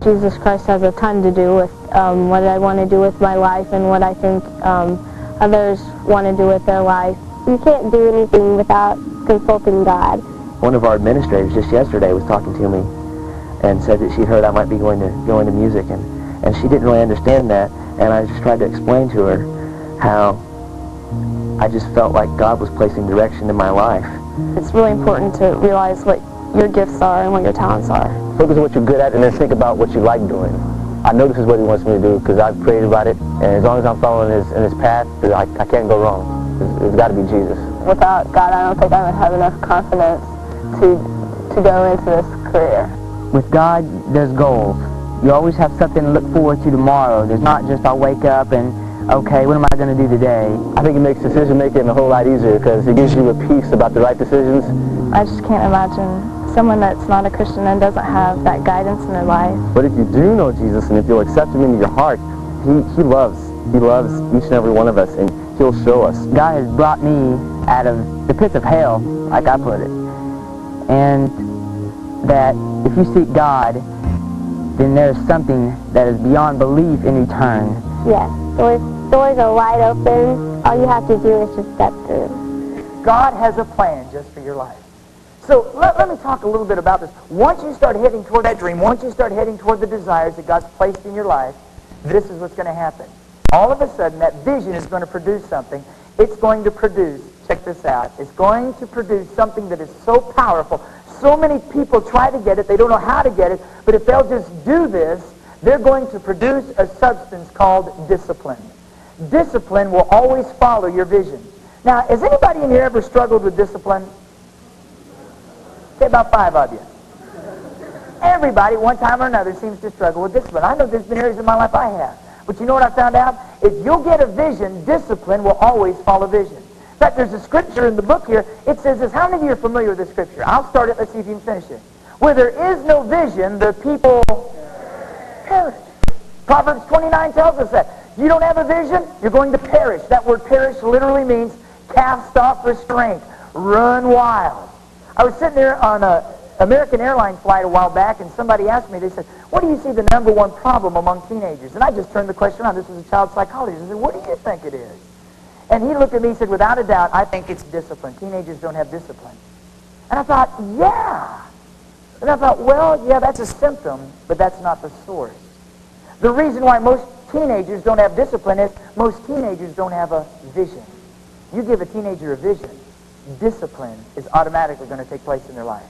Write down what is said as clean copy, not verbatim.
Jesus Christ has a ton to do with what I want to do with my life and what I think others want to do with their life. You can't do anything without consulting God. One of our administrators just yesterday was talking to me and said that she heard I might be going to music, and she didn't really understand that, and I just tried to explain to her how I just felt like God was placing direction in my life. It's really important to realize what your gifts are and what your talents are. Focus on what you're good at and then think about what you like doing. I know this is what he wants me to do because I've prayed about it, and as long as I'm following in his path, I can't go wrong. It's got to be Jesus. Without God, I don't think I would have enough confidence to go into this career. With God, there's goals. You always have something to look forward to tomorrow. There's not just I'll wake up and, okay, what am I going to do today? I think it makes decision-making a whole lot easier because it gives you a peace about the right decisions. I just can't imagine someone that's not a Christian and doesn't have that guidance in their life. But if you do know Jesus and if you'll accept him into your heart, he loves each and every one of us, and he'll show us. God has brought me out of the pits of hell, like I put it. And that if you seek God, then there's something that is beyond belief in return. Yes, doors are wide open. All you have to do is just step through. God has a plan just for your life. So let me talk a little bit about this. Once you start heading toward that dream, once you start heading toward the desires that God's placed in your life, this is what's going to happen. All of a sudden, that vision is going to produce something. It's going to produce, check this out, it's going to produce something that is so powerful. So many people try to get it, they don't know how to get it, but if they'll just do this, they're going to produce a substance called discipline. Discipline will always follow your vision. Now, has anybody in here ever struggled with discipline? Say about 5 of you. Everybody, one time or another, seems to struggle with discipline. I know there's been areas in my life I have. But you know what I found out? If you'll get a vision, discipline will always follow vision. In fact, there's a scripture in the book here. It says this. How many of you are familiar with this scripture? I'll start it. Let's see if you can finish it. Where there is no vision, the people perish. Proverbs 29 tells us that. You don't have a vision, you're going to perish. That word perish literally means cast off restraint, run wild. I was sitting there on an American Airlines flight a while back, and somebody asked me, they said, what do you see the number one problem among teenagers? And I just turned the question on. This was a child psychologist. I said, what do you think it is? And he looked at me and said, without a doubt, I think it's discipline. Teenagers don't have discipline. And I thought, yeah. And I thought, well, yeah, that's a symptom, but that's not the source. The reason why most teenagers don't have discipline is most teenagers don't have a vision. You give a teenager a vision, discipline is automatically going to take place in their life.